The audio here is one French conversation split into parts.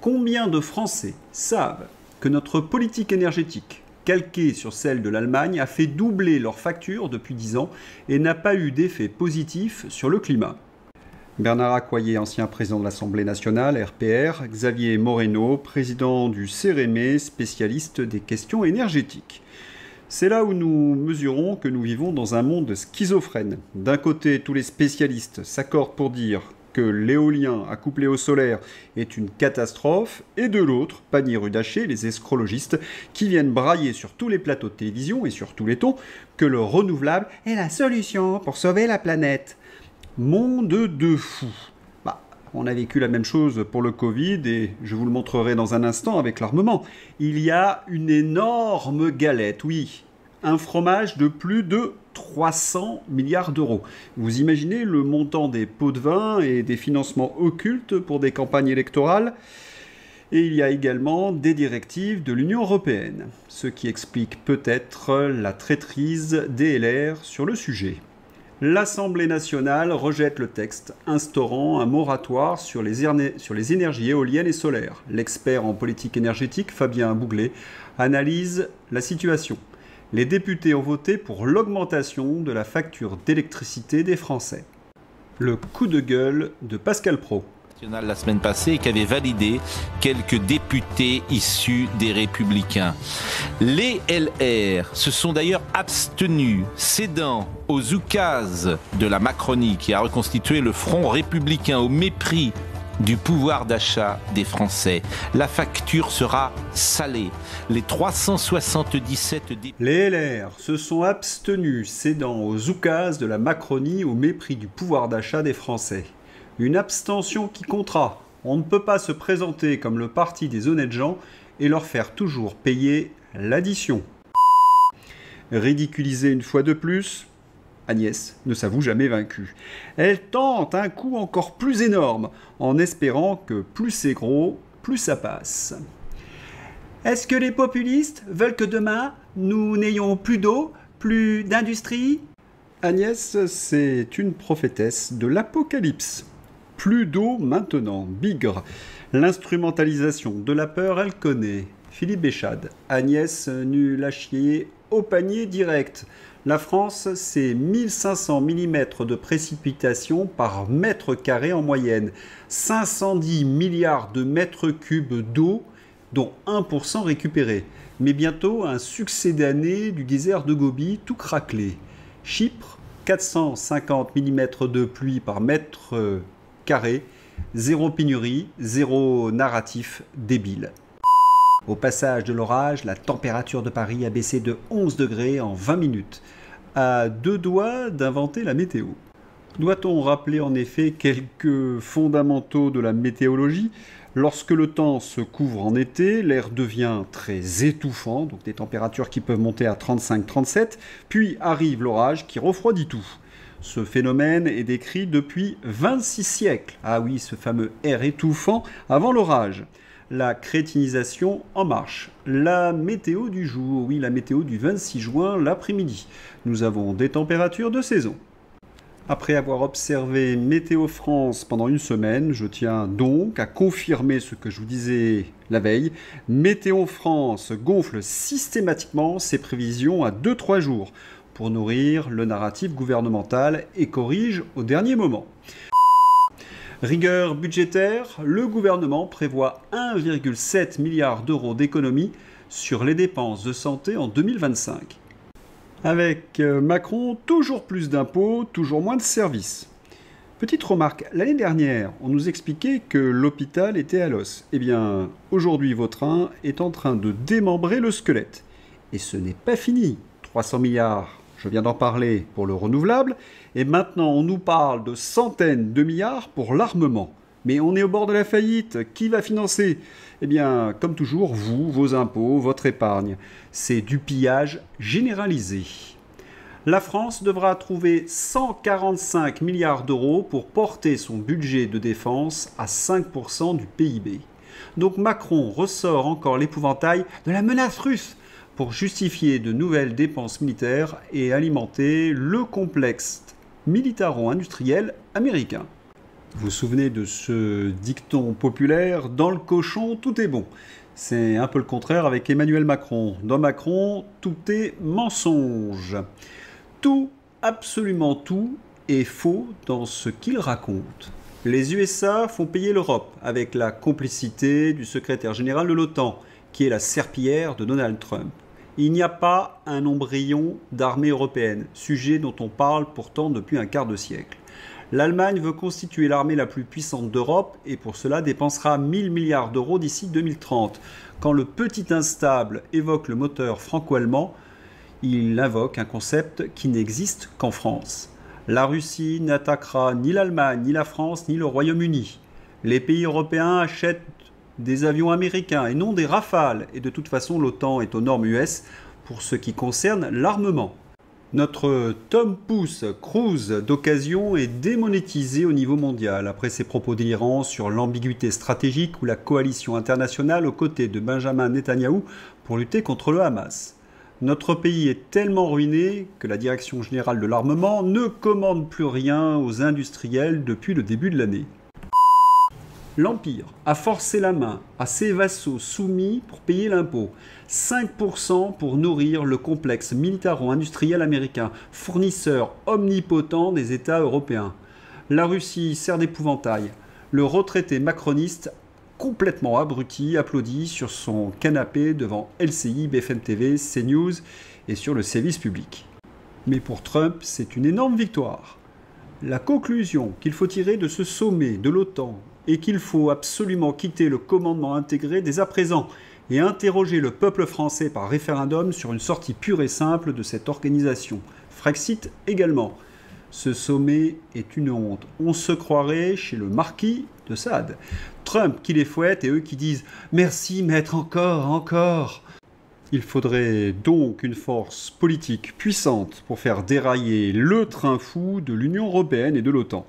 Combien de Français savent que notre politique énergétique, calquée sur celle de l'Allemagne, a fait doubler leurs factures depuis 10 ans et n'a pas eu d'effet positif sur le climat? Bernard Accoyer, ancien président de l'Assemblée nationale, RPR, Xavier Moreno, président du CEREME, spécialiste des questions énergétiques. C'est là où nous mesurons que nous vivons dans un monde schizophrène. D'un côté, tous les spécialistes s'accordent pour dire que l'éolien accouplé au solaire est une catastrophe, et de l'autre, panier-rudaché, les escrologistes qui viennent brailler sur tous les plateaux de télévision et sur tous les tons que le renouvelable est la solution pour sauver la planète. Monde de fous. On a vécu la même chose pour le Covid et je vous le montrerai dans un instant avec l'armement. Il y a une énorme galette, oui. Un fromage de plus de 300 milliards d'euros. Vous imaginez le montant des pots de vin et des financements occultes pour des campagnes électorales? Et il y a également des directives de l'Union européenne, ce qui explique peut-être la traîtrise des LR sur le sujet. L'Assemblée nationale rejette le texte instaurant un moratoire sur les énergies éoliennes et solaires. L'expert en politique énergétique, Fabien Bouglet, analyse la situation. Les députés ont voté pour l'augmentation de la facture d'électricité des Français. Le coup de gueule de Pascal Praud. La semaine passée et qu'avaient validé quelques députés issus des Républicains. Les LR se sont d'ailleurs abstenus, cédant aux oukases de la Macronie qui a reconstitué le front républicain au mépris du pouvoir d'achat des Français. La facture sera salée. Les 377 députés... Les LR se sont abstenus, cédant aux oukases de la Macronie au mépris du pouvoir d'achat des Français. Une abstention qui comptera. On ne peut pas se présenter comme le parti des honnêtes gens et leur faire toujours payer l'addition. Ridiculisée une fois de plus, Agnès ne s'avoue jamais vaincue. Elle tente un coup encore plus énorme, en espérant que plus c'est gros, plus ça passe. Est-ce que les populistes veulent que demain, nous n'ayons plus d'eau, plus d'industrie? Agnès, c'est une prophétesse de l'apocalypse. Plus d'eau maintenant, bigre. L'instrumentalisation de la peur, elle connaît. Philippe Béchade, Agnès nul à chier au panier direct. La France, c'est 1500 mm de précipitations par mètre carré en moyenne. 510 milliards de mètres cubes d'eau, dont 1% récupéré. Mais bientôt, un succès d'année du désert de Gobi tout craquelé. Chypre, 450 mm de pluie par mètre carré, zéro pénurie, zéro narratif débile. Au passage de l'orage, la température de Paris a baissé de 11 degrés en 20 minutes, à deux doigts d'inventer la météo. Doit-on rappeler en effet quelques fondamentaux de la météorologie? Lorsque le temps se couvre en été, l'air devient très étouffant, donc des températures qui peuvent monter à 35-37, puis arrive l'orage qui refroidit tout. Ce phénomène est décrit depuis 26 siècles. Ah oui, ce fameux air étouffant avant l'orage. La crétinisation en marche. La météo du jour, oui, la météo du 26 juin, l'après-midi. Nous avons des températures de saison. Après avoir observé Météo France pendant une semaine, je tiens donc à confirmer ce que je vous disais la veille. Météo France gonfle systématiquement ses prévisions à 2-3 jours pour nourrir le narratif gouvernemental et corrige au dernier moment. Rigueur budgétaire, le gouvernement prévoit 1,7 milliard d'euros d'économies sur les dépenses de santé en 2025. Avec Macron, toujours plus d'impôts, toujours moins de services. Petite remarque, l'année dernière, on nous expliquait que l'hôpital était à l'os. Eh bien, aujourd'hui, Vautrin est en train de démembrer le squelette. Et ce n'est pas fini. 300 milliards, je viens d'en parler, pour le renouvelable. Et maintenant, on nous parle de centaines de milliards pour l'armement. Mais on est au bord de la faillite. Qui va financer? Eh bien, comme toujours, vous, vos impôts, votre épargne. C'est du pillage généralisé. La France devra trouver 145 milliards d'euros pour porter son budget de défense à 5% du PIB. Donc Macron ressort encore l'épouvantail de la menace russe pour justifier de nouvelles dépenses militaires et alimenter le complexe militaro-industriel américain. Vous vous souvenez de ce dicton populaire « Dans le cochon, tout est bon ». C'est un peu le contraire avec Emmanuel Macron. Dans Macron, tout est mensonge. Tout, absolument tout, est faux dans ce qu'il raconte. Les USA font payer l'Europe avec la complicité du secrétaire général de l'OTAN, qui est la serpillière de Donald Trump. Il n'y a pas un embryon d'armée européenne, sujet dont on parle pourtant depuis un quart de siècle. L'Allemagne veut constituer l'armée la plus puissante d'Europe et pour cela dépensera 1000 milliards d'euros d'ici 2030. Quand le petit instable évoque le moteur franco-allemand, il invoque un concept qui n'existe qu'en France. La Russie n'attaquera ni l'Allemagne, ni la France, ni le Royaume-Uni. Les pays européens achètent des avions américains et non des Rafales. Et de toute façon, l'OTAN est aux normes US pour ce qui concerne l'armement. Notre Tom Cruise d'occasion est démonétisé au niveau mondial après ses propos délirants sur l'ambiguïté stratégique ou la coalition internationale aux côtés de Benjamin Netanyahou pour lutter contre le Hamas. Notre pays est tellement ruiné que la Direction générale de l'armement ne commande plus rien aux industriels depuis le début de l'année. L'Empire a forcé la main à ses vassaux soumis pour payer l'impôt. 5% pour nourrir le complexe militaro-industriel américain, fournisseur omnipotent des États européens. La Russie sert d'épouvantail. Le retraité macroniste, complètement abruti, applaudit sur son canapé devant LCI, BFM TV, CNews et sur le service public. Mais pour Trump, c'est une énorme victoire. La conclusion qu'il faut tirer de ce sommet de l'OTAN et qu'il faut absolument quitter le commandement intégré dès à présent et interroger le peuple français par référendum sur une sortie pure et simple de cette organisation. Frexit également. Ce sommet est une honte. On se croirait chez le marquis de Sade. Trump qui les fouette et eux qui disent « Merci maître, encore, encore ». Il faudrait donc une force politique puissante pour faire dérailler le train fou de l'Union européenne et de l'OTAN.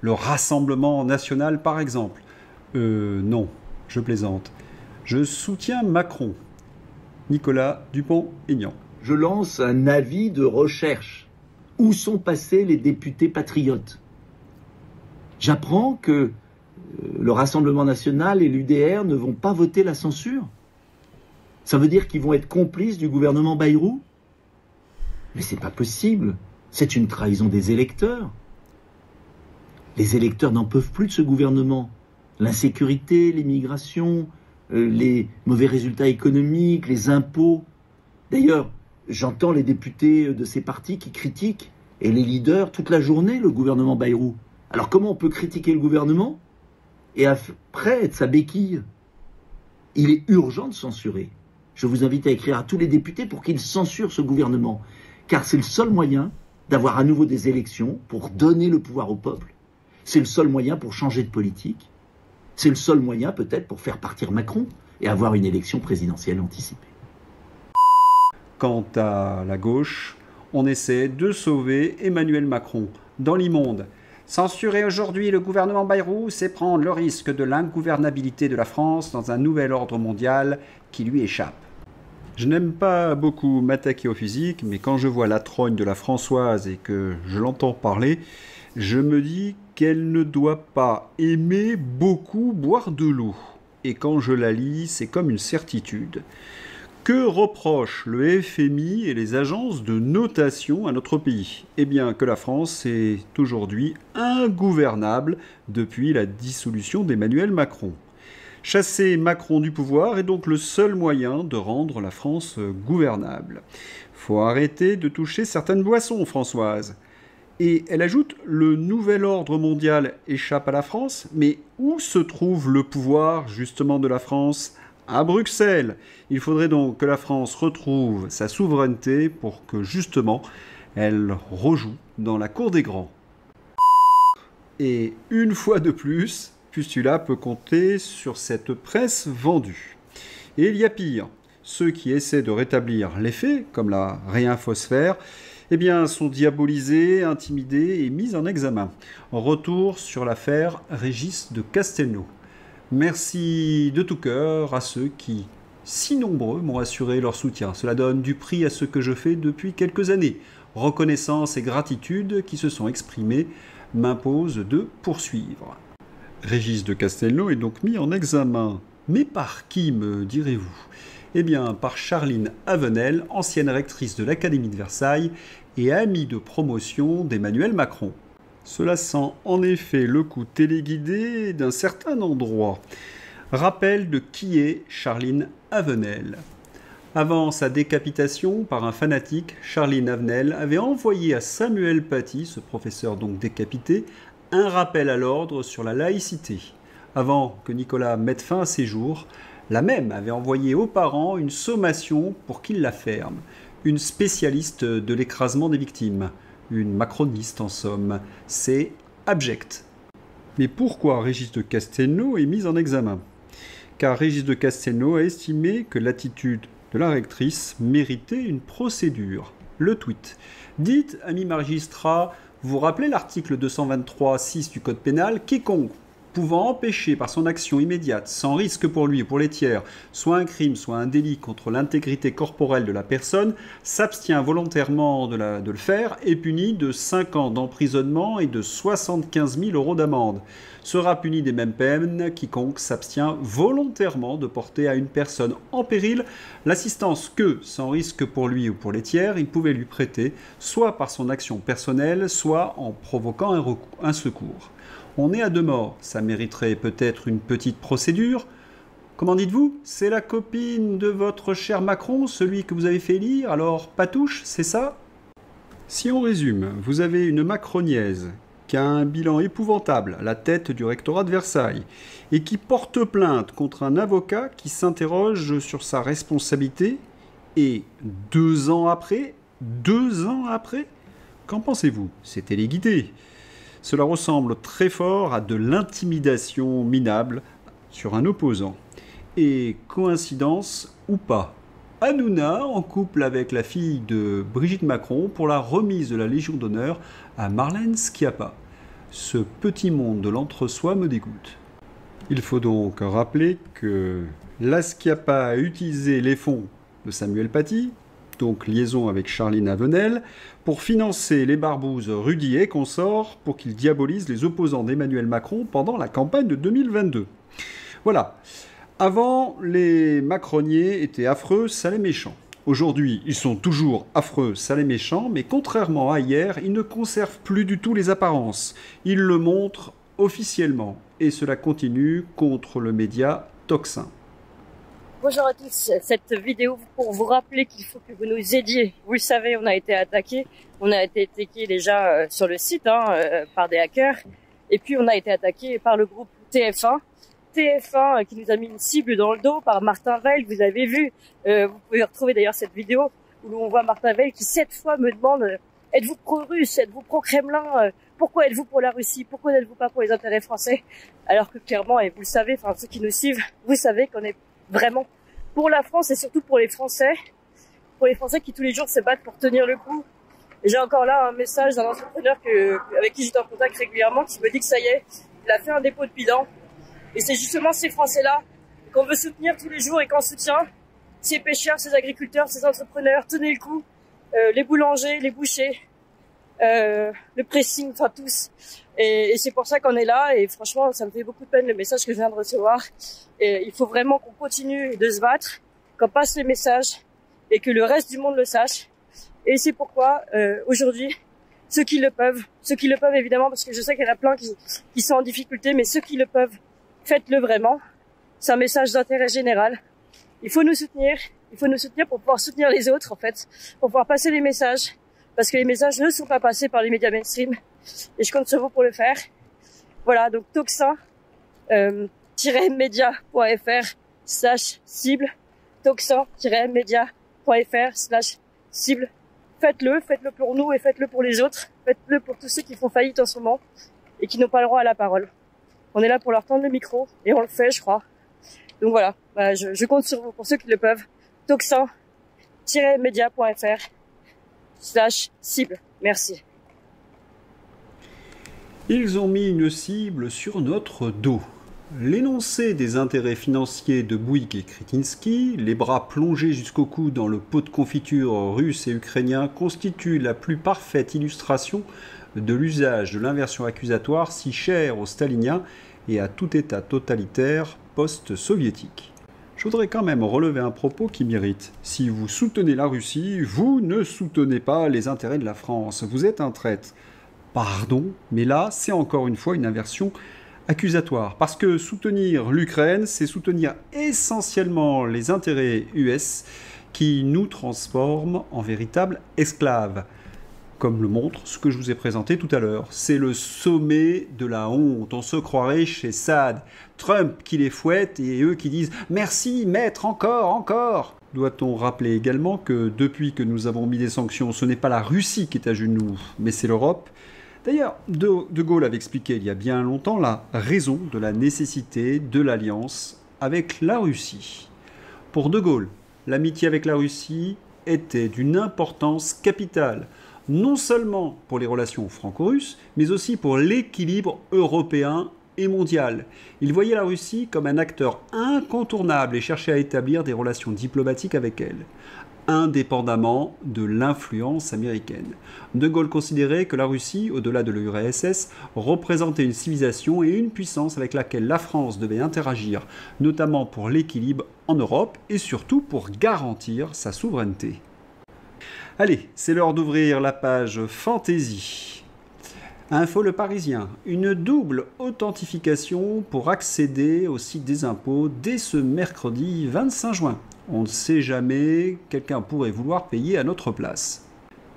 Le Rassemblement national, par exemple. Non, je plaisante. Je soutiens Macron. Nicolas Dupont-Aignan. Je lance un avis de recherche. Où sont passés les députés patriotes? J'apprends que le Rassemblement national et l'UDR ne vont pas voter la censure. Ça veut dire qu'ils vont être complices du gouvernement Bayrou? Mais c'est pas possible. C'est une trahison des électeurs. Les électeurs n'en peuvent plus de ce gouvernement. L'insécurité, l'immigration, les mauvais résultats économiques, les impôts. D'ailleurs, j'entends les députés de ces partis qui critiquent, et les leaders, toute la journée, le gouvernement Bayrou. Alors comment on peut critiquer le gouvernement et après être sa béquille? Il est urgent de censurer. Je vous invite à écrire à tous les députés pour qu'ils censurent ce gouvernement, car c'est le seul moyen d'avoir à nouveau des élections pour donner le pouvoir au peuple. C'est le seul moyen pour changer de politique. C'est le seul moyen peut-être pour faire partir Macron et avoir une élection présidentielle anticipée. Quant à la gauche, on essaie de sauver Emmanuel Macron dans l'immonde. Censurer aujourd'hui le gouvernement Bayrou, c'est prendre le risque de l'ingouvernabilité de la France dans un nouvel ordre mondial qui lui échappe. Je n'aime pas beaucoup m'attaquer au physique, mais quand je vois la trogne de la Françoise et que je l'entends parler, je me dis qu'elle ne doit pas aimer beaucoup boire de l'eau. Et quand je la lis, c'est comme une certitude. Que reprochent le FMI et les agences de notation à notre pays? Eh bien que la France est aujourd'hui ingouvernable depuis la dissolution d'Emmanuel Macron. Chasser Macron du pouvoir est donc le seul moyen de rendre la France gouvernable. Faut arrêter de toucher certaines boissons, Françoise. Et elle ajoute, le nouvel ordre mondial échappe à la France, mais où se trouve le pouvoir justement de la France? À Bruxelles. Il faudrait donc que la France retrouve sa souveraineté pour que justement elle rejoue dans la cour des grands. Et une fois de plus, Pustula peut compter sur cette presse vendue. Et il y a pire, ceux qui essaient de rétablir les faits, comme la réinfosphère, eh bien, sont diabolisés, intimidés et mis en examen. Retour sur l'affaire Régis de Castelnau. Merci de tout cœur à ceux qui, si nombreux, m'ont assuré leur soutien. Cela donne du prix à ce que je fais depuis quelques années. Reconnaissance et gratitude qui se sont exprimées m'imposent de poursuivre. Régis de Castelnau est donc mis en examen. Mais par qui, me direz-vous? Eh bien, par Charline Avenel, ancienne rectrice de l'Académie de Versailles et amie de promotion d'Emmanuel Macron. Cela sent en effet le coup téléguidé d'un certain endroit. Rappel de qui est Charline Avenel. Avant sa décapitation par un fanatique, Charline Avenel avait envoyé à Samuel Paty, ce professeur donc décapité, un rappel à l'ordre sur la laïcité. Avant que Nicolas mette fin à ses jours, la même avait envoyé aux parents une sommation pour qu'ils la ferment. Une spécialiste de l'écrasement des victimes. Une macroniste en somme. C'est abject. Mais pourquoi Régis de Castelnau est mis en examen? Car Régis de Castelnau a estimé que l'attitude de la rectrice méritait une procédure. Le tweet. Dites, amis magistrats, vous rappelez l'article 223.6 du Code pénal, quiconque pouvant empêcher par son action immédiate, sans risque pour lui ou pour les tiers, soit un crime, soit un délit contre l'intégrité corporelle de la personne, s'abstient volontairement de le faire, est puni de 5 ans d'emprisonnement et de 75 000 € d'amende. Sera puni des mêmes peines quiconque s'abstient volontairement de porter à une personne en péril l'assistance que, sans risque pour lui ou pour les tiers, il pouvait lui prêter, soit par son action personnelle, soit en provoquant un secours. On est à 2 morts, ça mériterait peut-être une petite procédure. Comment dites-vous? C'est la copine de votre cher Macron, celui que vous avez fait élire, alors Patouche, c'est ça? Si on résume, vous avez une macroniaise qui a un bilan épouvantable à la tête du rectorat de Versailles et qui porte plainte contre un avocat qui s'interroge sur sa responsabilité et 2 ans après, qu'en pensez-vous? C'est téléguidé. Cela ressemble très fort à de l'intimidation minable sur un opposant. Et coïncidence ou pas, Hanouna en couple avec la fille de Brigitte Macron pour la remise de la Légion d'honneur à Marlène Schiappa. Ce petit monde de l'entre-soi me dégoûte. Il faut donc rappeler que la Schiappa a utilisé les fonds de Samuel Paty, donc liaison avec Charline Avenel, pour financer les barbouzes Rudy et consorts pour qu'ils diabolisent les opposants d'Emmanuel Macron pendant la campagne de 2022. Voilà. Avant, les macroniers étaient affreux, sales et méchants. Aujourd'hui, ils sont toujours affreux, sales et méchants, mais contrairement à hier, ils ne conservent plus du tout les apparences. Ils le montrent officiellement, et cela continue contre le média Tocsin. Bonjour à tous, cette vidéo pour vous rappeler qu'il faut que vous nous aidiez. Vous le savez, on a été attaqué, on a été attaqué déjà sur le site par des hackers, et puis on a été attaqué par le groupe TF1. TF1 qui nous a mis une cible dans le dos par Martin Veil, vous avez vu, vous pouvez retrouver d'ailleurs cette vidéo où on voit Martin Veil qui 7 fois me demande êtes-vous pro-russe, êtes-vous pro-Kremlin, pourquoi êtes-vous pour la Russie, pourquoi n'êtes-vous pas pour les intérêts français, alors que clairement, et vous le savez, enfin ceux qui nous suivent, vous savez qu'on est vraiment pour la France et surtout pour les Français qui tous les jours se battent pour tenir le coup. Et j'ai encore là un message d'un entrepreneur avec qui j'étais en contact régulièrement qui me dit que ça y est, il a fait un dépôt de bilan. Et c'est justement ces Français-là qu'on veut soutenir tous les jours et qu'on soutient. Ces pêcheurs, ces agriculteurs, ces entrepreneurs, tenez le coup. Les boulangers, les bouchers, le pressing, enfin tous. Et c'est pour ça qu'on est là. Et franchement, ça me fait beaucoup de peine le message que je viens de recevoir. Et il faut vraiment qu'on continue de se battre, qu'on passe les messages et que le reste du monde le sache. Et c'est pourquoi aujourd'hui, ceux qui le peuvent évidemment, parce que je sais qu'il y en a plein qui sont en difficulté, mais ceux qui le peuvent, faites-le vraiment. C'est un message d'intérêt général. Il faut nous soutenir pour pouvoir soutenir les autres en fait, pour pouvoir passer les messages, parce que les messages ne sont pas passés par les médias mainstream. Et je compte sur vous pour le faire. Voilà, donc Tocsin, media.fr/cible, Tocsin-media.fr/cible. Faites-le pour nous et faites-le pour les autres. Faites-le pour tous ceux qui font faillite en ce moment et qui n'ont pas le droit à la parole. On est là pour leur tendre le micro et on le fait, je crois. Donc voilà, je compte sur vous pour ceux qui le peuvent. Tocsin-media.fr/cible. Merci. Ils ont mis une cible sur notre dos. L'énoncé des intérêts financiers de Bouygues et Kretinsky, les bras plongés jusqu'au cou dans le pot de confiture russe et ukrainien, constitue la plus parfaite illustration de l'usage de l'inversion accusatoire si chère aux staliniens et à tout État totalitaire post-soviétique. Je voudrais quand même relever un propos qui m'irrite. Si vous soutenez la Russie, vous ne soutenez pas les intérêts de la France. Vous êtes un traître. Pardon, mais là, c'est encore une fois une inversion accusatoire. Parce que soutenir l'Ukraine, c'est soutenir essentiellement les intérêts US qui nous transforment en véritables esclaves. Comme le montre ce que je vous ai présenté tout à l'heure. C'est le sommet de la honte. On se croirait chez Sade. Trump qui les fouette et eux qui disent « Merci, maître, encore !» Doit-on rappeler également que depuis que nous avons mis des sanctions, ce n'est pas la Russie qui est à genoux, mais c'est l'Europe. D'ailleurs, De Gaulle avait expliqué il y a bien longtemps la raison de la nécessité de l'alliance avec la Russie. Pour De Gaulle, l'amitié avec la Russie était d'une importance capitale, non seulement pour les relations franco-russes, mais aussi pour l'équilibre européen et mondial. Il voyait la Russie comme un acteur incontournable et cherchait à établir des relations diplomatiques avec elle, indépendamment de l'influence américaine. De Gaulle considérait que la Russie, au-delà de l'URSS, représentait une civilisation et une puissance avec laquelle la France devait interagir, notamment pour l'équilibre en Europe et surtout pour garantir sa souveraineté. Allez, c'est l'heure d'ouvrir la page Fantaisie. Info Le Parisien, une double authentification pour accéder au site des impôts dès ce mercredi 25 juin. On ne sait jamais, quelqu'un pourrait vouloir payer à notre place.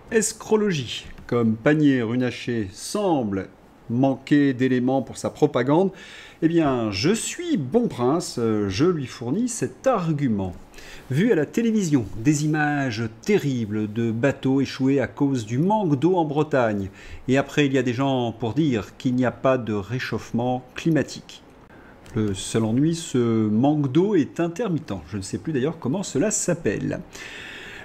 Escrologie, comme Panier Runacher semble manquer d'éléments pour sa propagande, eh bien, je suis bon prince, je lui fournis cet argument. Vu à la télévision, des images terribles de bateaux échoués à cause du manque d'eau en Bretagne. Et après, il y a des gens pour dire qu'il n'y a pas de réchauffement climatique. Le seul ennui, ce manque d'eau est intermittent. Je ne sais plus d'ailleurs comment cela s'appelle.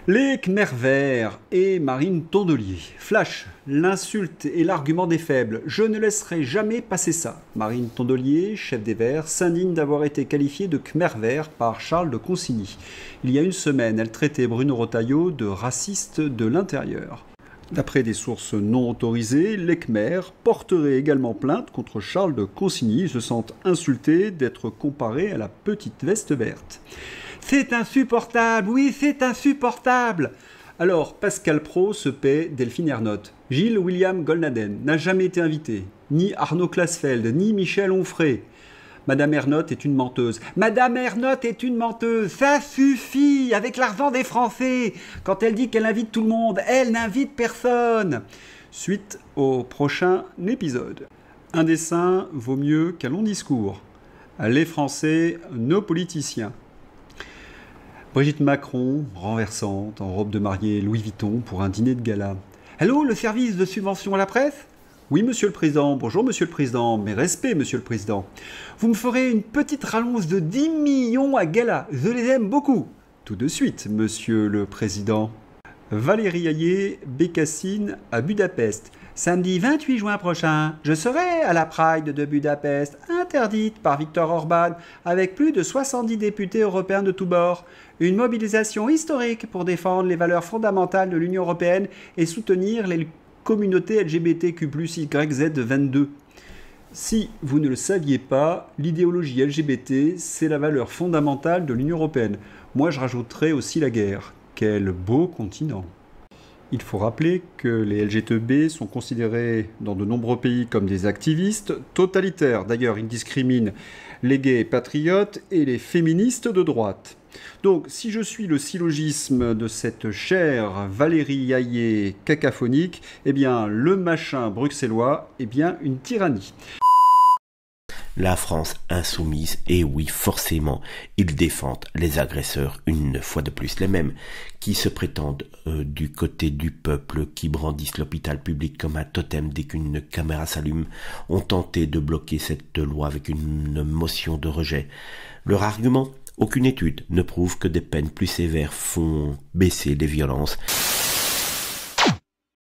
Les Khmers verts et Marine Tondelier. Flash, l'insulte et l'argument des faibles. Je ne laisserai jamais passer ça. Marine Tondelier, chef des Verts, s'indigne d'avoir été qualifiée de Khmer vert par Charles de Consigny. Il y a une semaine, elle traitait Bruno Retailleau de raciste de l'intérieur. D'après des sources non autorisées, les Khmers porteraient également plainte contre Charles de Consigny. Ils se sentent insultés d'être comparés à la petite veste verte. C'est insupportable, oui, c'est insupportable. Alors, Pascal Praud se paie Delphine Ernotte. Gilles William Goldnaden n'a jamais été invité, ni Arnaud Klasfeld, ni Michel Onfray. Madame Ernotte est une menteuse. Madame Ernotte est une menteuse. Ça suffit avec l'argent des Français. Quand elle dit qu'elle invite tout le monde, elle n'invite personne. Suite au prochain épisode. Un dessin vaut mieux qu'un long discours. Les Français, nos politiciens. Brigitte Macron, renversante, en robe de mariée Louis Vuitton pour un dîner de gala. Allô, le service de subvention à la presse ? Oui, monsieur le président. Bonjour, monsieur le président. Mes respects, monsieur le président. Vous me ferez une petite rallonge de 10 millions à gala. Je les aime beaucoup. Tout de suite, monsieur le président. Valérie Hayé, Bécassine à Budapest. Samedi 28 juin prochain, je serai à la Pride de Budapest, interdite par Viktor Orban, avec plus de 70 députés européens de tous bords. Une mobilisation historique pour défendre les valeurs fondamentales de l'Union européenne et soutenir les communautés LGBTQ+, YZ22. Si vous ne le saviez pas, l'idéologie LGBT, c'est la valeur fondamentale de l'Union européenne. Moi, je rajouterais aussi la guerre. Quel beau continent! Il faut rappeler que les LGTB sont considérés dans de nombreux pays comme des activistes totalitaires. D'ailleurs, ils discriminent les gays patriotes et les féministes de droite. Donc, si je suis le syllogisme de cette chère Valérie Hayé cacaphonique, eh bien, le machin bruxellois est bien une tyrannie. La France insoumise, et oui, forcément, ils défendent les agresseurs, une fois de plus les mêmes, qui se prétendent du côté du peuple, qui brandissent l'hôpital public comme un totem dès qu'une caméra s'allume, ont tenté de bloquer cette loi avec une motion de rejet. Leur argument ? Aucune étude ne prouve que des peines plus sévères font baisser les violences.